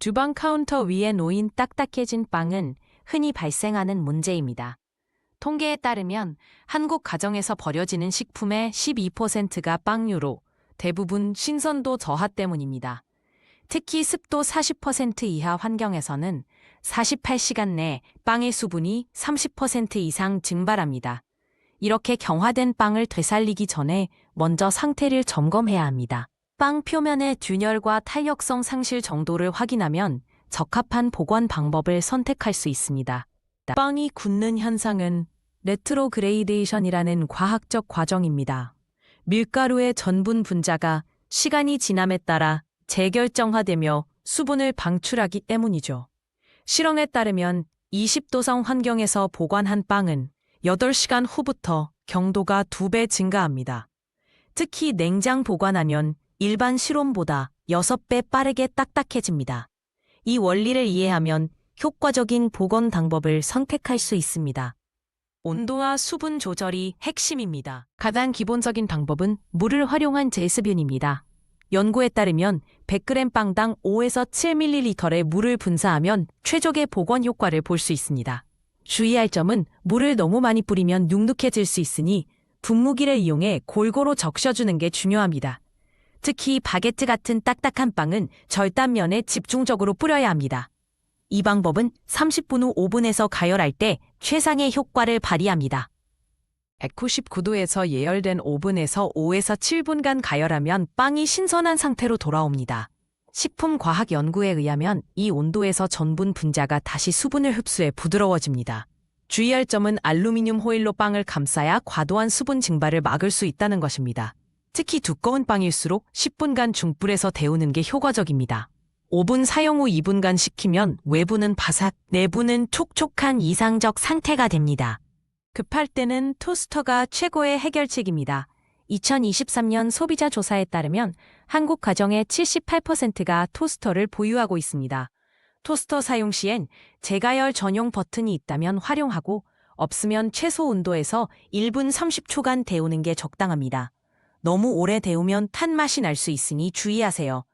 주방 카운터 위에 놓인 딱딱해진 빵은 흔히 발생하는 문제입니다. 통계에 따르면 한국 가정에서 버려지는 식품의 12%가 빵류로 대부분 신선도 저하 때문입니다. 특히 습도 40% 이하 환경에서는 48시간 내 빵의 수분이 30% 이상 증발합니다. 이렇게 경화된 빵을 되살리기 전에 먼저 상태를 점검해야 합니다. 빵 표면의 균열과 탄력성 상실 정도를 확인하면 적합한 보관 방법을 선택할 수 있습니다. 빵이 굳는 현상은 레트로그레이데이션이라는 과학적 과정입니다. 밀가루의 전분 분자가 시간이 지남에 따라 재결정화되며 수분을 방출하기 때문이죠. 실험에 따르면 20도성 환경에서 보관한 빵은 8시간 후부터 경도가 2배 증가합니다. 특히 냉장 보관하면 일반 실온보다 6배 빠르게 딱딱해집니다. 이 원리를 이해하면 효과적인 보관 방법을 선택할 수 있습니다. 온도와 수분 조절이 핵심입니다. 가장 기본적인 방법은 물을 활용한 제습윤입니다. 연구에 따르면 100g 빵당 5에서 7ml의 물을 분사하면 최적의 보관 효과를 볼 수 있습니다. 주의할 점은 물을 너무 많이 뿌리면 눅눅해질 수 있으니 분무기를 이용해 골고루 적셔주는 게 중요합니다. 특히 바게트 같은 딱딱한 빵은 절단면에 집중적으로 뿌려야 합니다. 이 방법은 30분 후 오븐에서 가열할 때 최상의 효과를 발휘합니다. 199도에서 예열된 오븐에서 5에서 7분간 가열하면 빵이 신선한 상태로 돌아옵니다. 식품과학 연구에 의하면 이 온도에서 전분 분자가 다시 수분을 흡수해 부드러워집니다. 주의할 점은 알루미늄 호일로 빵을 감싸야 과도한 수분 증발을 막을 수 있다는 것입니다. 특히 두꺼운 빵일수록 10분간 중불에서 데우는 게 효과적입니다. 오븐 사용 후 2분간 식히면 외부는 바삭, 내부는 촉촉한 이상적 상태가 됩니다. 급할 때는 토스터가 최고의 해결책입니다. 2023년 소비자 조사에 따르면 한국 가정의 78%가 토스터를 보유하고 있습니다. 토스터 사용 시엔 재가열 전용 버튼이 있다면 활용하고 없으면 최소 온도에서 1분 30초간 데우는 게 적당합니다. 너무 오래 데우면 탄 맛이 날 수 있으니 주의하세요.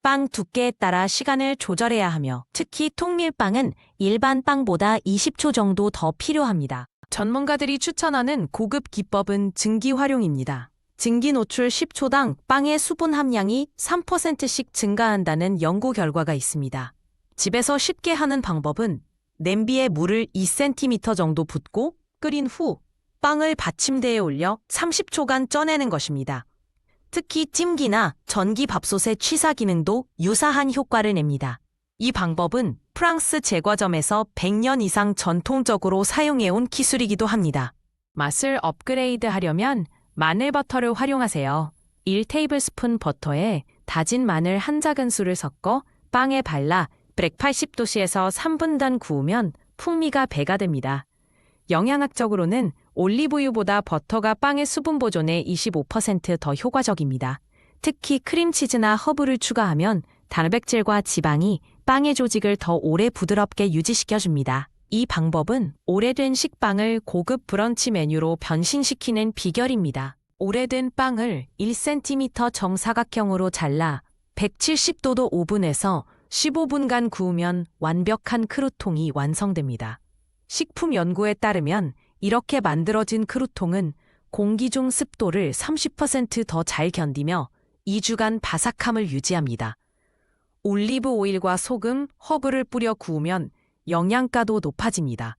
빵 두께에 따라 시간을 조절해야 하며 특히 통밀빵은 일반 빵보다 20초 정도 더 필요합니다. 전문가들이 추천하는 고급 기법은 증기 활용입니다. 증기 노출 10초당 빵의 수분 함량이 3%씩 증가한다는 연구 결과가 있습니다. 집에서 쉽게 하는 방법은 냄비에 물을 2cm 정도 붓고 끓인 후 빵을 받침대에 올려 30초간 쪄내는 것입니다. 특히 찜기나 전기밥솥의 취사 기능도 유사한 효과를 냅니다. 이 방법은 프랑스 제과점에서 100년 이상 전통적으로 사용해온 기술이기도 합니다. 맛을 업그레이드하려면 마늘버터를 활용하세요. 1테이블스푼 버터에 다진 마늘 한 작은술을 섞어 빵에 발라 180도씨에서 3분간 구우면 풍미가 배가 됩니다. 영양학적으로는 올리브유보다 버터가 빵의 수분 보존에 25% 더 효과적입니다. 특히 크림치즈나 허브를 추가하면 단백질과 지방이 빵의 조직을 더 오래 부드럽게 유지시켜줍니다. 이 방법은 오래된 식빵을 고급 브런치 메뉴로 변신시키는 비결입니다. 오래된 빵을 1cm 정사각형으로 잘라 170도도 오븐에서 15분간 구우면 완벽한 크루통이 완성됩니다. 식품 연구에 따르면 이렇게 만들어진 크루통은 공기 중 습도를 30% 더 잘 견디며 2주간 바삭함을 유지합니다. 올리브 오일과 소금, 허브를 뿌려 구우면 영양가도 높아집니다.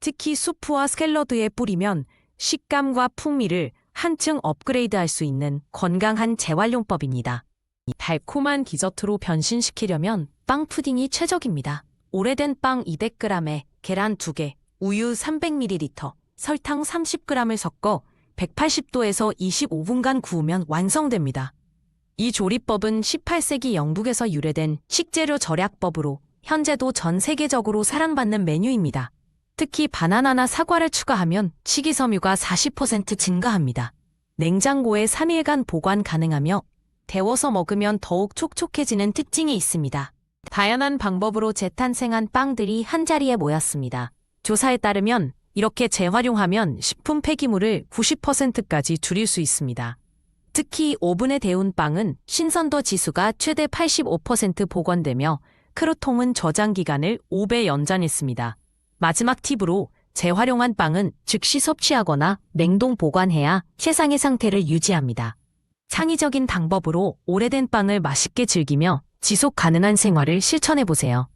특히 수프와 샐러드에 뿌리면 식감과 풍미를 한층 업그레이드할 수 있는 건강한 재활용법입니다. 달콤한 디저트로 변신시키려면 빵 푸딩이 최적입니다. 오래된 빵 200g에 계란 2개, 우유 300ml, 설탕 30g을 섞어 180도에서 25분간 구우면 완성됩니다. 이 조리법은 18세기 영국에서 유래된 식재료 절약법으로 현재도 전 세계적으로 사랑받는 메뉴입니다. 특히 바나나나 사과를 추가하면 식이섬유가 40% 증가합니다. 냉장고에 3일간 보관 가능하며 데워서 먹으면 더욱 촉촉해지는 특징이 있습니다. 다양한 방법으로 재탄생한 빵들이 한자리에 모였습니다. 조사에 따르면 이렇게 재활용하면 식품 폐기물을 90%까지 줄일 수 있습니다. 특히 오븐에 데운 빵은 신선도 지수가 최대 85% 복원되며 마크로통은 저장 기간을 5배 연장했습니다. 마지막 팁으로 재활용한 빵은 즉시 섭취하거나 냉동 보관해야 최상의 상태를 유지합니다. 창의적인 방법으로 오래된 빵을 맛있게 즐기며 지속 가능한 생활을 실천해보세요.